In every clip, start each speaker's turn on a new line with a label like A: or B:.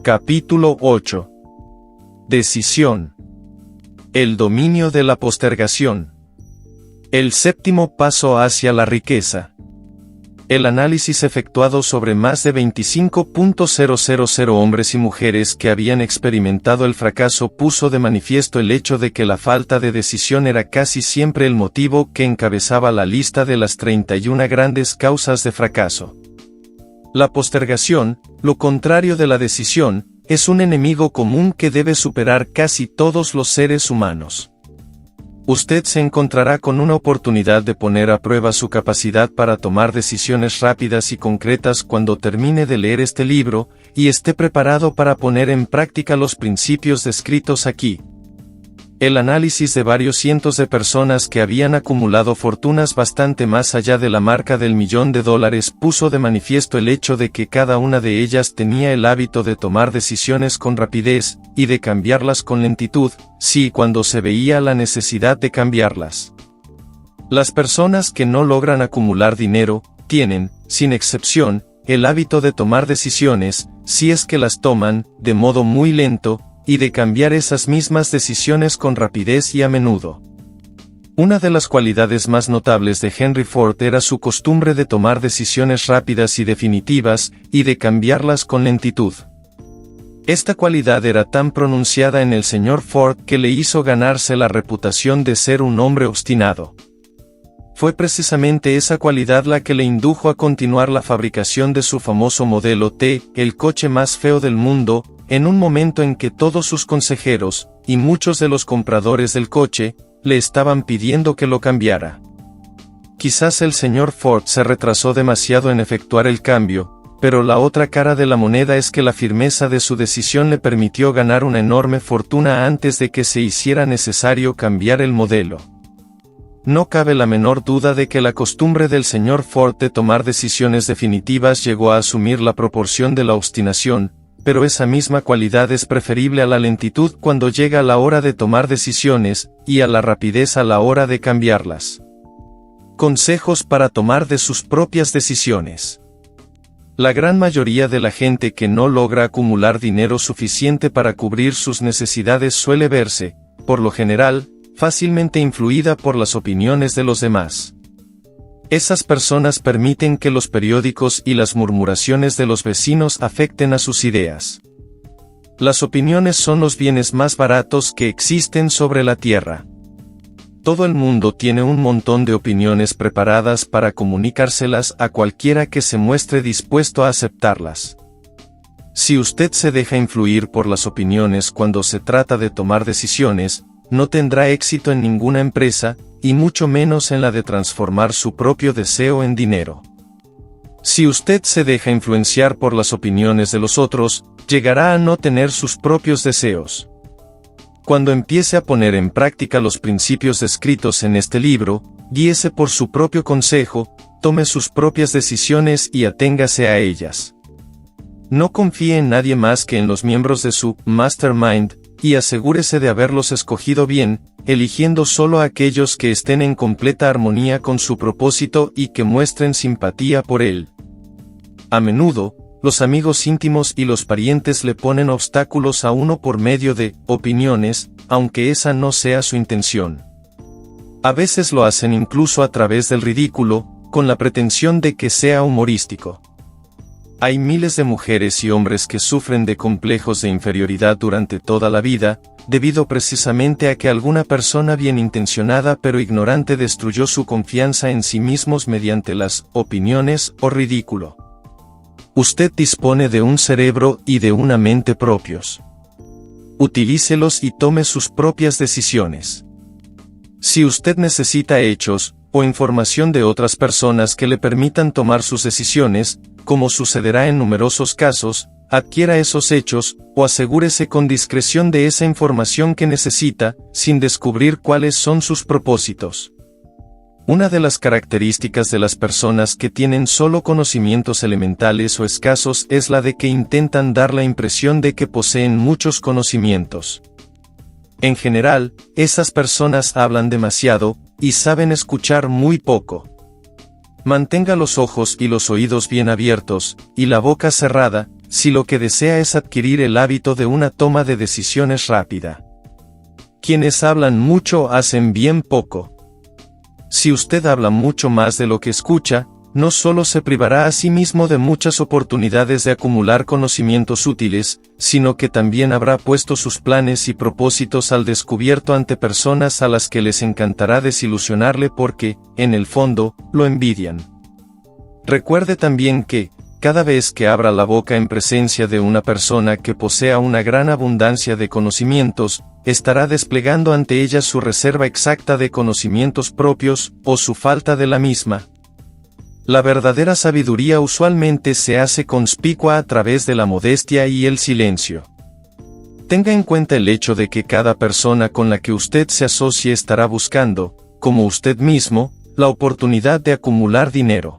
A: Capítulo 8. Decisión. El dominio de la postergación. El séptimo paso hacia la riqueza. El análisis efectuado sobre más de 25.000 hombres y mujeres que habían experimentado el fracaso puso de manifiesto el hecho de que la falta de decisión era casi siempre el motivo que encabezaba la lista de las 31 grandes causas de fracaso. La postergación, lo contrario de la decisión, es un enemigo común que debe superar casi todos los seres humanos. Usted se encontrará con una oportunidad de poner a prueba su capacidad para tomar decisiones rápidas y concretas cuando termine de leer este libro, y esté preparado para poner en práctica los principios descritos aquí. El análisis de varios cientos de personas que habían acumulado fortunas bastante más allá de la marca del $1.000.000 puso de manifiesto el hecho de que cada una de ellas tenía el hábito de tomar decisiones con rapidez, y de cambiarlas con lentitud, cuando se veía la necesidad de cambiarlas. Las personas que no logran acumular dinero, tienen, sin excepción, el hábito de tomar decisiones, si es que las toman, de modo muy lento, y de cambiar esas mismas decisiones con rapidez y a menudo. Una de las cualidades más notables de Henry Ford era su costumbre de tomar decisiones rápidas y definitivas, y de cambiarlas con lentitud. Esta cualidad era tan pronunciada en el señor Ford que le hizo ganarse la reputación de ser un hombre obstinado. Fue precisamente esa cualidad la que le indujo a continuar la fabricación de su famoso modelo T, el coche más feo del mundo, en un momento en que todos sus consejeros, y muchos de los compradores del coche, le estaban pidiendo que lo cambiara. Quizás el señor Ford se retrasó demasiado en efectuar el cambio, pero la otra cara de la moneda es que la firmeza de su decisión le permitió ganar una enorme fortuna antes de que se hiciera necesario cambiar el modelo. No cabe la menor duda de que la costumbre del señor Ford de tomar decisiones definitivas llegó a asumir la proporción de la obstinación, pero esa misma cualidad es preferible a la lentitud cuando llega la hora de tomar decisiones, y a la rapidez a la hora de cambiarlas. Consejos para tomar de sus propias decisiones. La gran mayoría de la gente que no logra acumular dinero suficiente para cubrir sus necesidades suele verse, por lo general, fácilmente influida por las opiniones de los demás. Esas personas permiten que los periódicos y las murmuraciones de los vecinos afecten a sus ideas. Las opiniones son los bienes más baratos que existen sobre la tierra. Todo el mundo tiene un montón de opiniones preparadas para comunicárselas a cualquiera que se muestre dispuesto a aceptarlas. Si usted se deja influir por las opiniones cuando se trata de tomar decisiones, no tendrá éxito en ninguna empresa, y mucho menos en la de transformar su propio deseo en dinero. Si usted se deja influenciar por las opiniones de los otros, llegará a no tener sus propios deseos. Cuando empiece a poner en práctica los principios descritos en este libro, guíese por su propio consejo, tome sus propias decisiones y aténgase a ellas. No confíe en nadie más que en los miembros de su mastermind, y asegúrese de haberlos escogido bien, eligiendo solo a aquellos que estén en completa armonía con su propósito y que muestren simpatía por él. A menudo, los amigos íntimos y los parientes le ponen obstáculos a uno por medio de opiniones, aunque esa no sea su intención. A veces lo hacen incluso a través del ridículo, con la pretensión de que sea humorístico. Hay miles de mujeres y hombres que sufren de complejos de inferioridad durante toda la vida, debido precisamente a que alguna persona bien intencionada pero ignorante destruyó su confianza en sí mismos mediante las opiniones o ridículo. Usted dispone de un cerebro y de una mente propios. Utilícelos y tome sus propias decisiones. Si usted necesita hechos, o información de otras personas que le permitan tomar sus decisiones, como sucederá en numerosos casos, adquiera esos hechos, o asegúrese con discreción de esa información que necesita, sin descubrir cuáles son sus propósitos. Una de las características de las personas que tienen solo conocimientos elementales o escasos es la de que intentan dar la impresión de que poseen muchos conocimientos. En general, esas personas hablan demasiado, y saben escuchar muy poco. Mantenga los ojos y los oídos bien abiertos, y la boca cerrada, si lo que desea es adquirir el hábito de una toma de decisiones rápida. Quienes hablan mucho hacen bien poco. Si usted habla mucho más de lo que escucha, no solo se privará a sí mismo de muchas oportunidades de acumular conocimientos útiles, sino que también habrá puesto sus planes y propósitos al descubierto ante personas a las que les encantará desilusionarle porque, en el fondo, lo envidian. Recuerde también que, cada vez que abra la boca en presencia de una persona que posea una gran abundancia de conocimientos, estará desplegando ante ella su reserva exacta de conocimientos propios, o su falta de la misma. La verdadera sabiduría usualmente se hace conspicua a través de la modestia y el silencio. Tenga en cuenta el hecho de que cada persona con la que usted se asocie estará buscando, como usted mismo, la oportunidad de acumular dinero.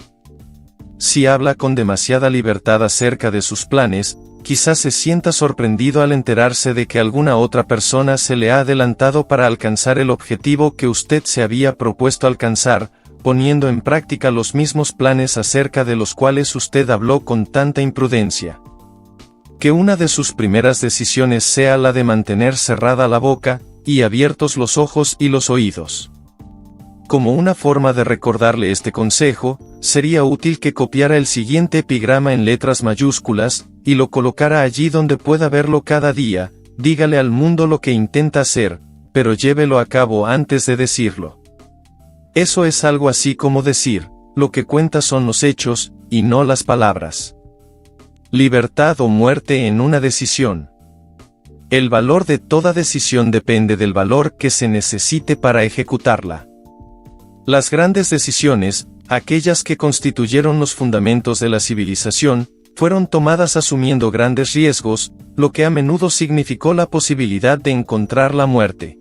A: Si habla con demasiada libertad acerca de sus planes, quizás se sienta sorprendido al enterarse de que alguna otra persona se le ha adelantado para alcanzar el objetivo que usted se había propuesto alcanzar, poniendo en práctica los mismos planes acerca de los cuales usted habló con tanta imprudencia. Que una de sus primeras decisiones sea la de mantener cerrada la boca, y abiertos los ojos y los oídos. Como una forma de recordarle este consejo, sería útil que copiara el siguiente epigrama en letras mayúsculas, y lo colocara allí donde pueda verlo cada día: dígale al mundo lo que intenta hacer, pero llévelo a cabo antes de decirlo. Eso es algo así como decir, lo que cuenta son los hechos, y no las palabras. Libertad o muerte en una decisión. El valor de toda decisión depende del valor que se necesite para ejecutarla. Las grandes decisiones, aquellas que constituyeron los fundamentos de la civilización, fueron tomadas asumiendo grandes riesgos, lo que a menudo significó la posibilidad de encontrar la muerte.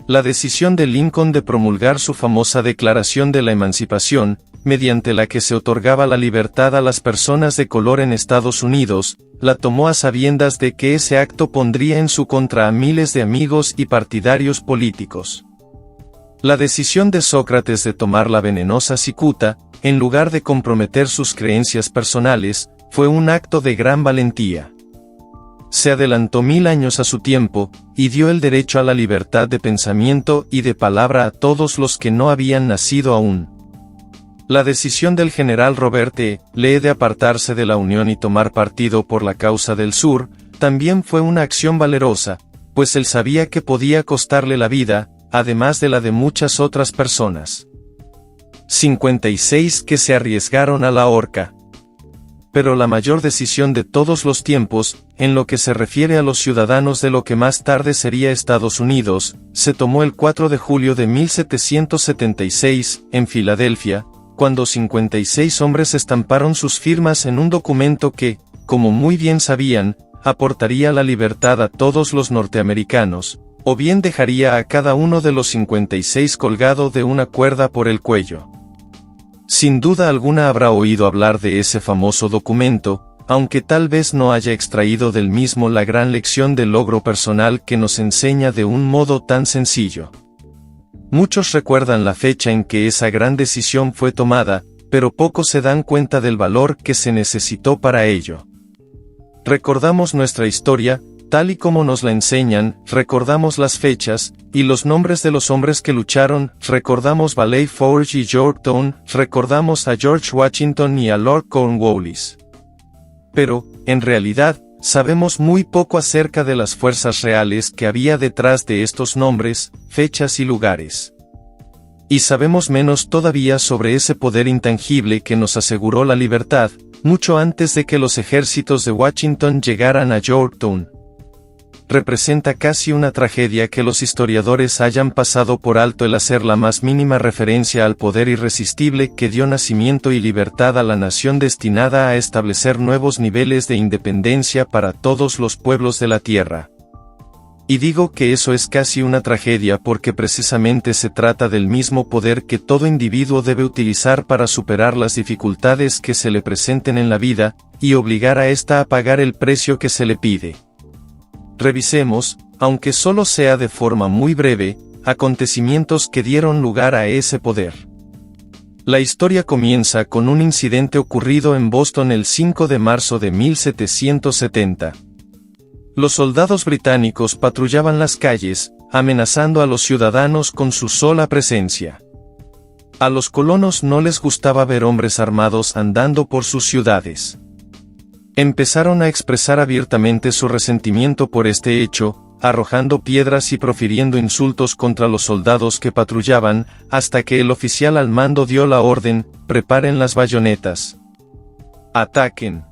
A: La decisión de Lincoln de promulgar su famosa Declaración de la Emancipación, mediante la que se otorgaba la libertad a las personas de color en Estados Unidos, la tomó a sabiendas de que ese acto pondría en su contra a miles de amigos y partidarios políticos. La decisión de Sócrates de tomar la venenosa cicuta, en lugar de comprometer sus creencias personales, fue un acto de gran valentía. Se adelantó 1000 años a su tiempo, y dio el derecho a la libertad de pensamiento y de palabra a todos los que no habían nacido aún. La decisión del general Robert E. Lee de apartarse de la Unión y tomar partido por la causa del Sur, también fue una acción valerosa, pues él sabía que podía costarle la vida, además de la de muchas otras personas. 56 que se arriesgaron a la horca. Pero la mayor decisión de todos los tiempos, en lo que se refiere a los ciudadanos de lo que más tarde sería Estados Unidos, se tomó el 4 de julio de 1776, en Filadelfia, cuando 56 hombres estamparon sus firmas en un documento que, como muy bien sabían, aportaría la libertad a todos los norteamericanos, o bien dejaría a cada uno de los 56 colgado de una cuerda por el cuello. Sin duda alguna habrá oído hablar de ese famoso documento, aunque tal vez no haya extraído del mismo la gran lección del logro personal que nos enseña de un modo tan sencillo. Muchos recuerdan la fecha en que esa gran decisión fue tomada, pero pocos se dan cuenta del valor que se necesitó para ello. Recordamos nuestra historia, tal y como nos la enseñan, recordamos las fechas, y los nombres de los hombres que lucharon, recordamos Valley Forge y Yorktown, recordamos a George Washington y a Lord Cornwallis. Pero, en realidad, sabemos muy poco acerca de las fuerzas reales que había detrás de estos nombres, fechas y lugares. Y sabemos menos todavía sobre ese poder intangible que nos aseguró la libertad, mucho antes de que los ejércitos de Washington llegaran a Yorktown. Representa casi una tragedia que los historiadores hayan pasado por alto el hacer la más mínima referencia al poder irresistible que dio nacimiento y libertad a la nación destinada a establecer nuevos niveles de independencia para todos los pueblos de la tierra. Y digo que eso es casi una tragedia porque precisamente se trata del mismo poder que todo individuo debe utilizar para superar las dificultades que se le presenten en la vida, y obligar a ésta a pagar el precio que se le pide. Revisemos, aunque solo sea de forma muy breve, acontecimientos que dieron lugar a ese poder. La historia comienza con un incidente ocurrido en Boston el 5 de marzo de 1770. Los soldados británicos patrullaban las calles, amenazando a los ciudadanos con su sola presencia. A los colonos no les gustaba ver hombres armados andando por sus ciudades. Empezaron a expresar abiertamente su resentimiento por este hecho, arrojando piedras y profiriendo insultos contra los soldados que patrullaban, hasta que el oficial al mando dio la orden: preparen las bayonetas. Ataquen.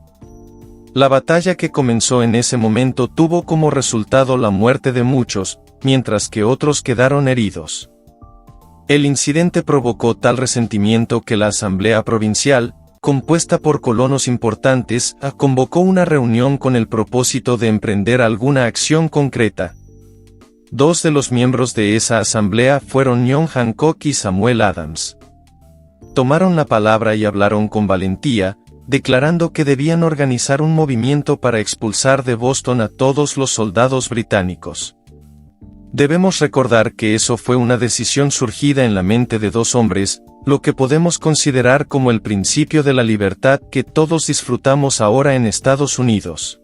A: La batalla que comenzó en ese momento tuvo como resultado la muerte de muchos, mientras que otros quedaron heridos. El incidente provocó tal resentimiento que la Asamblea Provincial, compuesta por colonos importantes, convocó una reunión con el propósito de emprender alguna acción concreta. Dos de los miembros de esa asamblea fueron John Hancock y Samuel Adams. Tomaron la palabra y hablaron con valentía, declarando que debían organizar un movimiento para expulsar de Boston a todos los soldados británicos. Debemos recordar que eso fue una decisión surgida en la mente de dos hombres, lo que podemos considerar como el principio de la libertad que todos disfrutamos ahora en Estados Unidos.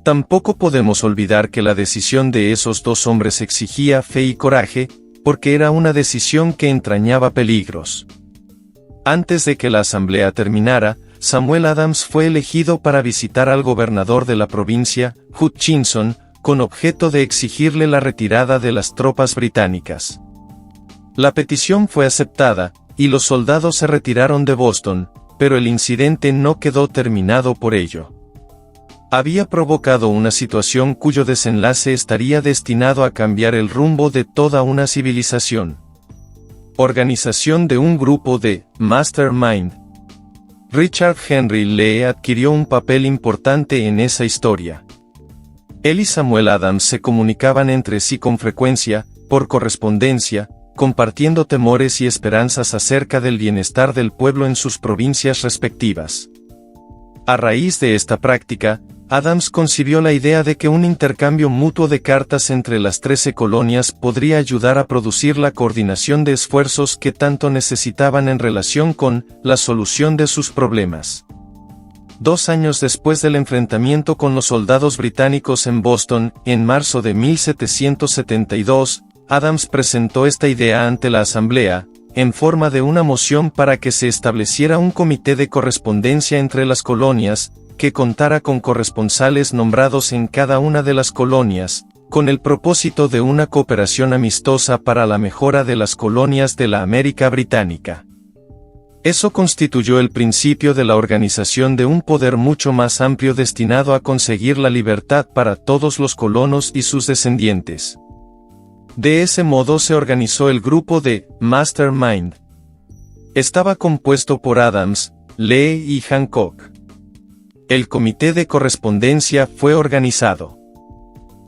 A: Tampoco podemos olvidar que la decisión de esos dos hombres exigía fe y coraje, porque era una decisión que entrañaba peligros. Antes de que la asamblea terminara, Samuel Adams fue elegido para visitar al gobernador de la provincia, Hutchinson, con objeto de exigirle la retirada de las tropas británicas. La petición fue aceptada, y los soldados se retiraron de Boston, pero el incidente no quedó terminado por ello. Había provocado una situación cuyo desenlace estaría destinado a cambiar el rumbo de toda una civilización. Organización de un grupo de Mastermind. Richard Henry Lee adquirió un papel importante en esa historia. Él y Samuel Adams se comunicaban entre sí con frecuencia, por correspondencia, compartiendo temores y esperanzas acerca del bienestar del pueblo en sus provincias respectivas. A raíz de esta práctica, Adams concibió la idea de que un intercambio mutuo de cartas entre las 13 colonias podría ayudar a producir la coordinación de esfuerzos que tanto necesitaban en relación con la solución de sus problemas. 2 años después del enfrentamiento con los soldados británicos en Boston, en marzo de 1772, Adams presentó esta idea ante la Asamblea, en forma de una moción para que se estableciera un comité de correspondencia entre las colonias, que contara con corresponsales nombrados en cada una de las colonias, con el propósito de una cooperación amistosa para la mejora de las colonias de la América Británica. Eso constituyó el principio de la organización de un poder mucho más amplio destinado a conseguir la libertad para todos los colonos y sus descendientes. De ese modo se organizó el grupo de Mastermind. Estaba compuesto por Adams, Lee y Hancock. El comité de correspondencia fue organizado.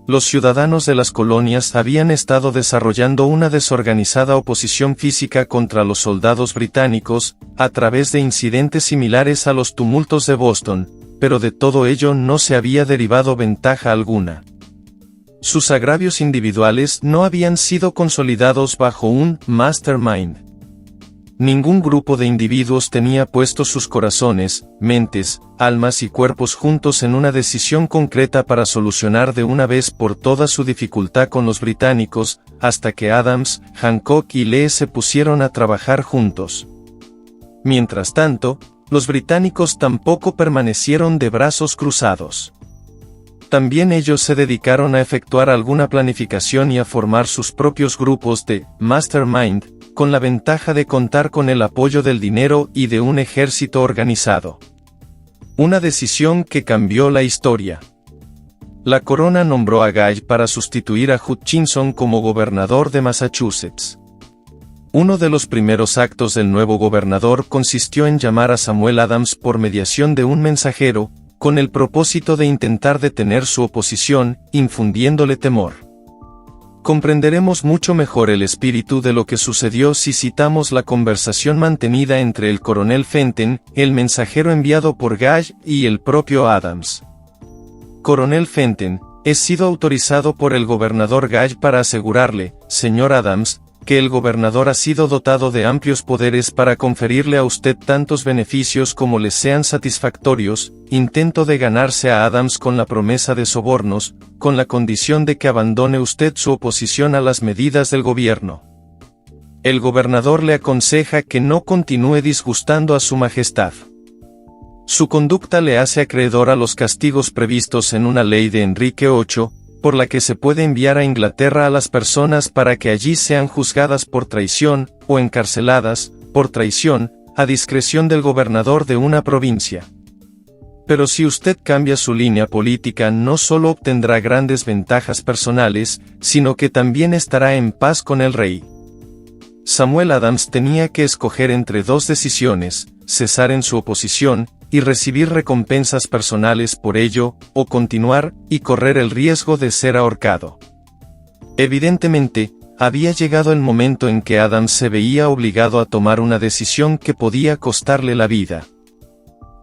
A: Los ciudadanos de las colonias habían estado desarrollando una desorganizada oposición física contra los soldados británicos, a través de incidentes similares a los tumultos de Boston, pero de todo ello no se había derivado ventaja alguna. Sus agravios individuales no habían sido consolidados bajo un mastermind. Ningún grupo de individuos tenía puestos sus corazones, mentes, almas y cuerpos juntos en una decisión concreta para solucionar de una vez por todas su dificultad con los británicos, hasta que Adams, Hancock y Lee se pusieron a trabajar juntos. Mientras tanto, los británicos tampoco permanecieron de brazos cruzados. También ellos se dedicaron a efectuar alguna planificación y a formar sus propios grupos de mastermind, con la ventaja de contar con el apoyo del dinero y de un ejército organizado. Una decisión que cambió la historia. La corona nombró a Gage para sustituir a Hutchinson como gobernador de Massachusetts. Uno de los primeros actos del nuevo gobernador consistió en llamar a Samuel Adams por mediación de un mensajero, con el propósito de intentar detener su oposición, infundiéndole temor. Comprenderemos mucho mejor el espíritu de lo que sucedió si citamos la conversación mantenida entre el coronel Fenton, el mensajero enviado por Gage, y el propio Adams. Coronel Fenton, he sido autorizado por el gobernador Gage para asegurarle, señor Adams, que el gobernador ha sido dotado de amplios poderes para conferirle a usted tantos beneficios como les sean satisfactorios, intento de ganarse a Adams con la promesa de sobornos, con la condición de que abandone usted su oposición a las medidas del gobierno. El gobernador le aconseja que no continúe disgustando a su majestad. Su conducta le hace acreedor a los castigos previstos en una ley de Enrique VIII, por la que se puede enviar a Inglaterra a las personas para que allí sean juzgadas por traición, o encarceladas, por traición, a discreción del gobernador de una provincia. Pero si usted cambia su línea política, no solo obtendrá grandes ventajas personales, sino que también estará en paz con el rey. Samuel Adams tenía que escoger entre dos decisiones: cesar en su oposición, y recibir recompensas personales por ello, o continuar, y correr el riesgo de ser ahorcado. Evidentemente, había llegado el momento en que Adams se veía obligado a tomar una decisión que podía costarle la vida.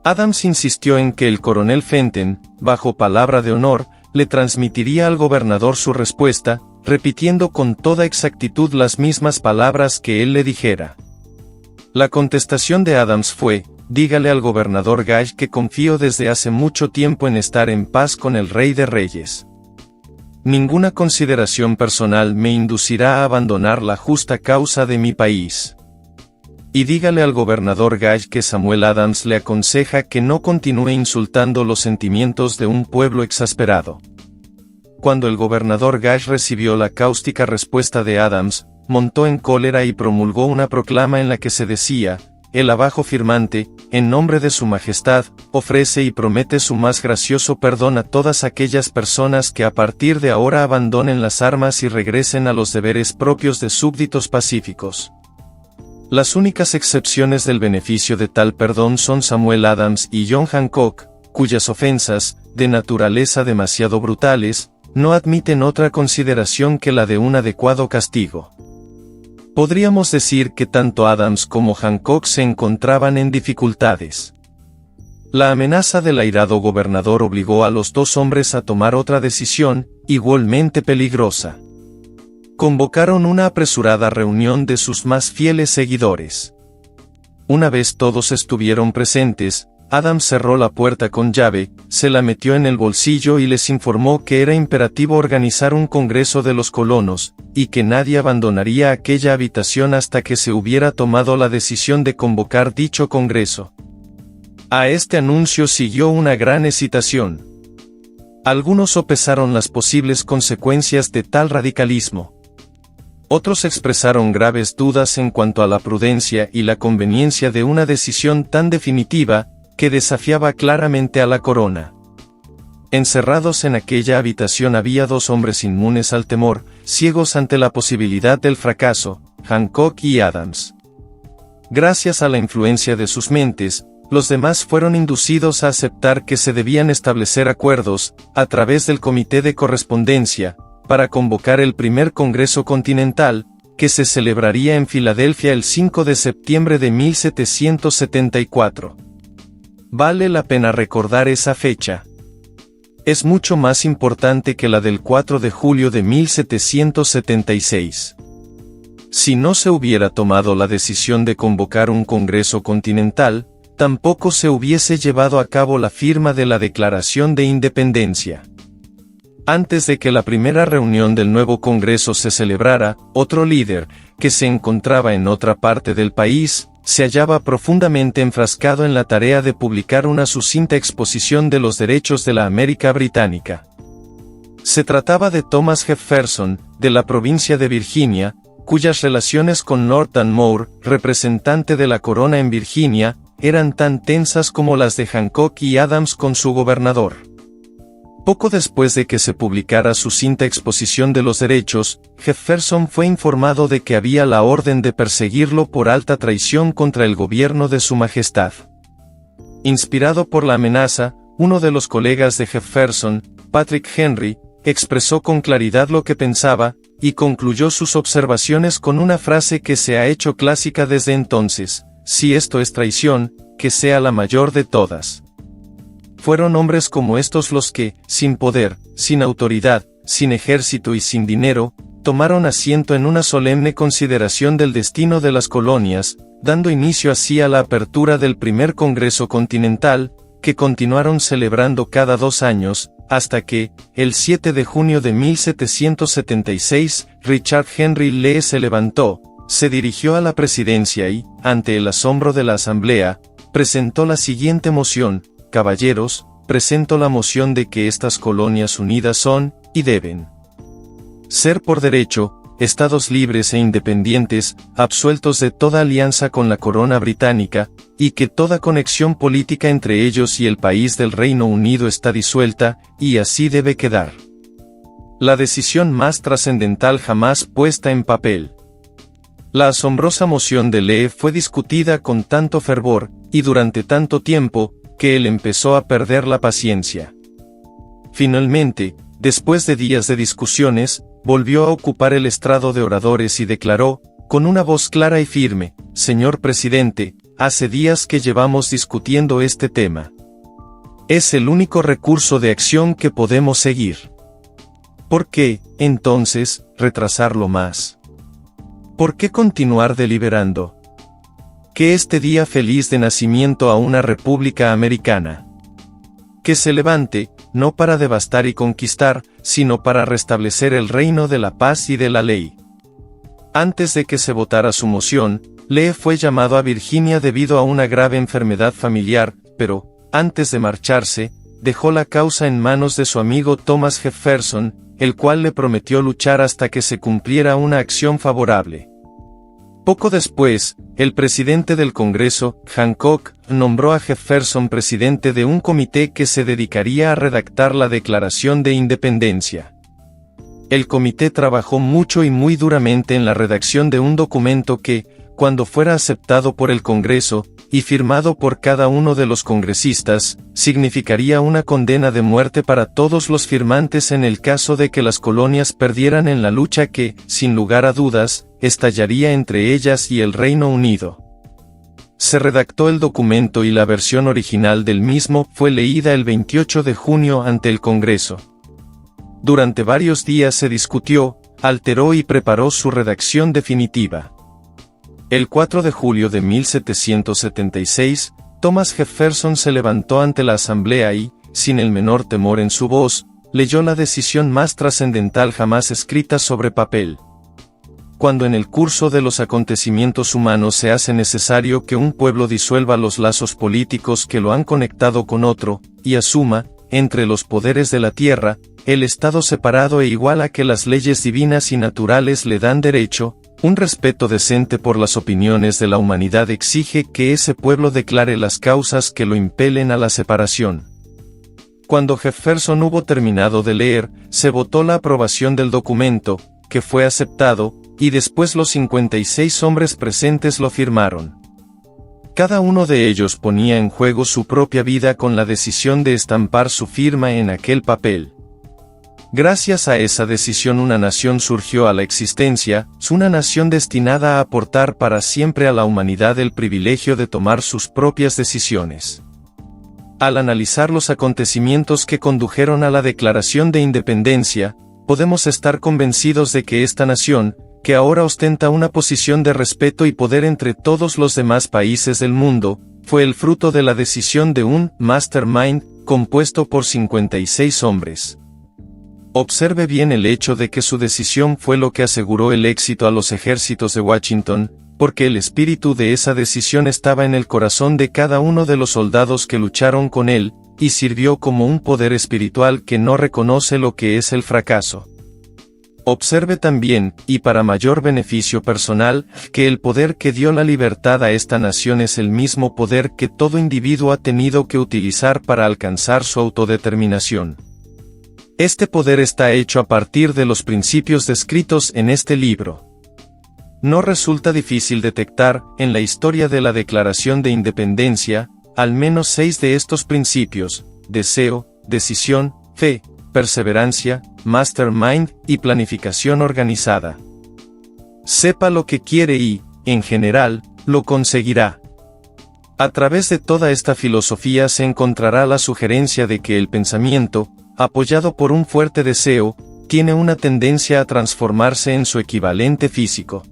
A: Adams insistió en que el coronel Fenton, bajo palabra de honor, le transmitiría al gobernador su respuesta, repitiendo con toda exactitud las mismas palabras que él le dijera. La contestación de Adams fue: dígale al gobernador Gage que confío desde hace mucho tiempo en estar en paz con el Rey de Reyes. Ninguna consideración personal me inducirá a abandonar la justa causa de mi país. Y dígale al gobernador Gage que Samuel Adams le aconseja que no continúe insultando los sentimientos de un pueblo exasperado. Cuando el gobernador Gage recibió la cáustica respuesta de Adams, montó en cólera y promulgó una proclama en la que se decía: el abajo firmante, en nombre de su majestad, ofrece y promete su más gracioso perdón a todas aquellas personas que a partir de ahora abandonen las armas y regresen a los deberes propios de súbditos pacíficos. Las únicas excepciones del beneficio de tal perdón son Samuel Adams y John Hancock, cuyas ofensas, de naturaleza demasiado brutales, no admiten otra consideración que la de un adecuado castigo. Podríamos decir que tanto Adams como Hancock se encontraban en dificultades. La amenaza del airado gobernador obligó a los dos hombres a tomar otra decisión, igualmente peligrosa. Convocaron una apresurada reunión de sus más fieles seguidores. Una vez todos estuvieron presentes, Adams cerró la puerta con llave, se la metió en el bolsillo y les informó que era imperativo organizar un congreso de los colonos, y que nadie abandonaría aquella habitación hasta que se hubiera tomado la decisión de convocar dicho congreso. A este anuncio siguió una gran excitación. Algunos sopesaron las posibles consecuencias de tal radicalismo. Otros expresaron graves dudas en cuanto a la prudencia y la conveniencia de una decisión tan definitiva, que desafiaba claramente a la corona. Encerrados en aquella habitación había dos hombres inmunes al temor, ciegos ante la posibilidad del fracaso: Hancock y Adams. Gracias a la influencia de sus mentes, los demás fueron inducidos a aceptar que se debían establecer acuerdos, a través del Comité de Correspondencia, para convocar el primer Congreso Continental, que se celebraría en Filadelfia el 5 de septiembre de 1774. Vale la pena recordar esa fecha. Es mucho más importante que la del 4 de julio de 1776. Si no se hubiera tomado la decisión de convocar un Congreso Continental, tampoco se hubiese llevado a cabo la firma de la Declaración de Independencia. Antes de que la primera reunión del nuevo Congreso se celebrara, otro líder, que se encontraba en otra parte del país, se hallaba profundamente enfrascado en la tarea de publicar una sucinta exposición de los derechos de la América británica. Se trataba de Thomas Jefferson, de la provincia de Virginia, cuyas relaciones con Norton Moore, representante de la corona en Virginia, eran tan tensas como las de Hancock y Adams con su gobernador. Poco después de que se publicara su sucinta exposición de los derechos, Jefferson fue informado de que había la orden de perseguirlo por alta traición contra el gobierno de su majestad. Inspirado por la amenaza, uno de los colegas de Jefferson, Patrick Henry, expresó con claridad lo que pensaba, y concluyó sus observaciones con una frase que se ha hecho clásica desde entonces: si esto es traición, que sea la mayor de todas. Fueron hombres como estos los que, sin poder, sin autoridad, sin ejército y sin dinero, tomaron asiento en una solemne consideración del destino de las colonias, dando inicio así a la apertura del primer Congreso Continental, que continuaron celebrando cada 2 años, hasta que, el 7 de junio de 1776, Richard Henry Lee se levantó, se dirigió a la presidencia y, ante el asombro de la Asamblea, presentó la siguiente moción: caballeros, presento la moción de que estas colonias unidas son, y deben ser por derecho, estados libres e independientes, absueltos de toda alianza con la corona británica, y que toda conexión política entre ellos y el país del Reino Unido está disuelta, y así debe quedar. La decisión más trascendental jamás puesta en papel. La asombrosa moción de Lee fue discutida con tanto fervor, y durante tanto tiempo, que él empezó a perder la paciencia. Finalmente, después de días de discusiones, volvió a ocupar el estrado de oradores y declaró, con una voz clara y firme: «Señor presidente, hace días que llevamos discutiendo este tema. Es el único recurso de acción que podemos seguir. ¿Por qué, entonces, retrasarlo más? ¿Por qué continuar deliberando? Que este día feliz de nacimiento a una república americana, que se levante, no para devastar y conquistar, sino para restablecer el reino de la paz y de la ley». Antes de que se votara su moción, Lee fue llamado a Virginia debido a una grave enfermedad familiar, pero, antes de marcharse, dejó la causa en manos de su amigo Thomas Jefferson, el cual le prometió luchar hasta que se cumpliera una acción favorable. Poco después, el presidente del Congreso, Hancock, nombró a Jefferson presidente de un comité que se dedicaría a redactar la Declaración de Independencia. El comité trabajó mucho y muy duramente en la redacción de un documento que, cuando fuera aceptado por el Congreso, y firmado por cada uno de los congresistas, significaría una condena de muerte para todos los firmantes en el caso de que las colonias perdieran en la lucha que, sin lugar a dudas, estallaría entre ellas y el Reino Unido. Se redactó el documento y la versión original del mismo fue leída el 28 de junio ante el Congreso. Durante varios días se discutió, alteró y preparó su redacción definitiva. El 4 de julio de 1776, Thomas Jefferson se levantó ante la Asamblea y, sin el menor temor en su voz, leyó la decisión más trascendental jamás escrita sobre papel. Cuando en el curso de los acontecimientos humanos se hace necesario que un pueblo disuelva los lazos políticos que lo han conectado con otro, y asuma, entre los poderes de la tierra, el estado separado e igual a que las leyes divinas y naturales le dan derecho, un respeto decente por las opiniones de la humanidad exige que ese pueblo declare las causas que lo impelen a la separación. Cuando Jefferson hubo terminado de leer, se votó la aprobación del documento, que fue aceptado, y después los 56 hombres presentes lo firmaron. Cada uno de ellos ponía en juego su propia vida con la decisión de estampar su firma en aquel papel. Gracias a esa decisión una nación surgió a la existencia, una nación destinada a aportar para siempre a la humanidad el privilegio de tomar sus propias decisiones. Al analizar los acontecimientos que condujeron a la Declaración de Independencia, podemos estar convencidos de que esta nación, que ahora ostenta una posición de respeto y poder entre todos los demás países del mundo, fue el fruto de la decisión de un mastermind compuesto por 56 hombres. Observe bien el hecho de que su decisión fue lo que aseguró el éxito a los ejércitos de Washington, porque el espíritu de esa decisión estaba en el corazón de cada uno de los soldados que lucharon con él, y sirvió como un poder espiritual que no reconoce lo que es el fracaso. Observe también, y para mayor beneficio personal, que el poder que dio la libertad a esta nación es el mismo poder que todo individuo ha tenido que utilizar para alcanzar su autodeterminación. Este poder está hecho a partir de los principios descritos en este libro. No resulta difícil detectar, en la historia de la Declaración de Independencia, al menos 6 de estos principios: deseo, decisión, fe, perseverancia, mastermind y planificación organizada. Sepa lo que quiere y, en general, lo conseguirá. A través de toda esta filosofía se encontrará la sugerencia de que el pensamiento, apoyado por un fuerte deseo, tiene una tendencia a transformarse en su equivalente físico.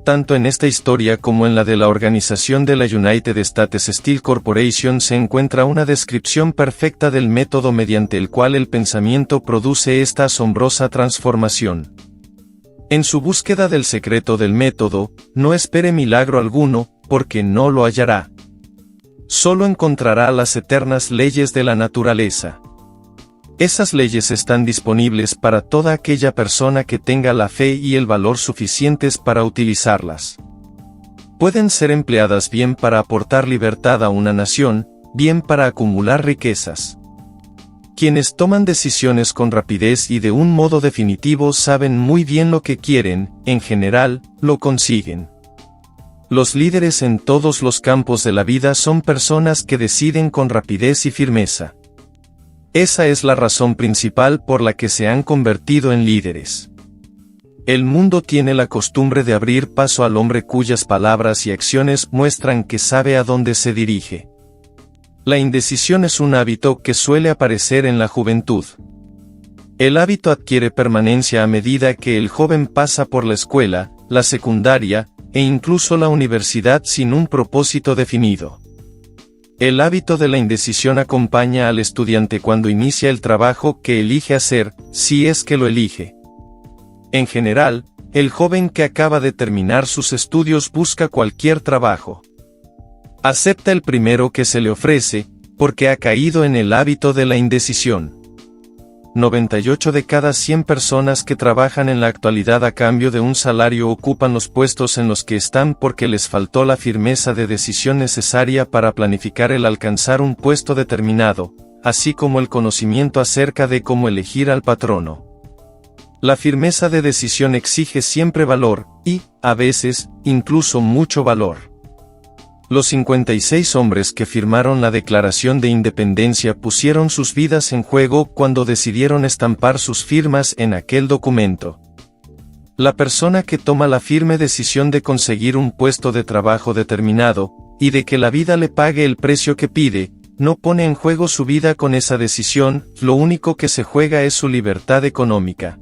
A: Tanto en esta historia como en la de la organización de la United States Steel Corporation se encuentra una descripción perfecta del método mediante el cual el pensamiento produce esta asombrosa transformación. En su búsqueda del secreto del método, no espere milagro alguno, porque no lo hallará. Solo encontrará las eternas leyes de la naturaleza. Esas leyes están disponibles para toda aquella persona que tenga la fe y el valor suficientes para utilizarlas. Pueden ser empleadas bien para aportar libertad a una nación, bien para acumular riquezas. Quienes toman decisiones con rapidez y de un modo definitivo saben muy bien lo que quieren, en general, lo consiguen. Los líderes en todos los campos de la vida son personas que deciden con rapidez y firmeza. Esa es la razón principal por la que se han convertido en líderes. El mundo tiene la costumbre de abrir paso al hombre cuyas palabras y acciones muestran que sabe a dónde se dirige. La indecisión es un hábito que suele aparecer en la juventud. El hábito adquiere permanencia a medida que el joven pasa por la escuela, la secundaria, e incluso la universidad sin un propósito definido. El hábito de la indecisión acompaña al estudiante cuando inicia el trabajo que elige hacer, si es que lo elige. En general, el joven que acaba de terminar sus estudios busca cualquier trabajo. Acepta el primero que se le ofrece, porque ha caído en el hábito de la indecisión. 98 de cada 100 personas que trabajan en la actualidad a cambio de un salario ocupan los puestos en los que están porque les faltó la firmeza de decisión necesaria para planificar el alcanzar un puesto determinado, así como el conocimiento acerca de cómo elegir al patrono. La firmeza de decisión exige siempre valor, y, a veces, incluso mucho valor. Los 56 hombres que firmaron la Declaración de Independencia pusieron sus vidas en juego cuando decidieron estampar sus firmas en aquel documento. La persona que toma la firme decisión de conseguir un puesto de trabajo determinado, y de que la vida le pague el precio que pide, no pone en juego su vida con esa decisión, lo único que se juega es su libertad económica.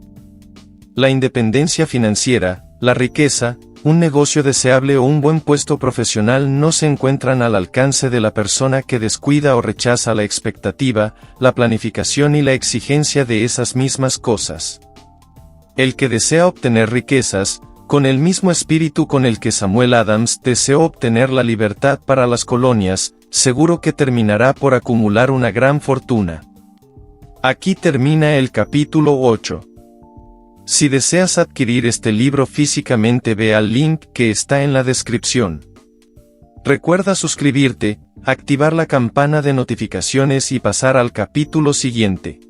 A: La independencia financiera, la riqueza, un negocio deseable o un buen puesto profesional no se encuentran al alcance de la persona que descuida o rechaza la expectativa, la planificación y la exigencia de esas mismas cosas. El que desea obtener riquezas, con el mismo espíritu con el que Samuel Adams deseó obtener la libertad para las colonias, seguro que terminará por acumular una gran fortuna. Aquí termina el capítulo 8. Si deseas adquirir este libro físicamente, ve al link que está en la descripción. Recuerda suscribirte, activar la campana de notificaciones y pasar al capítulo siguiente.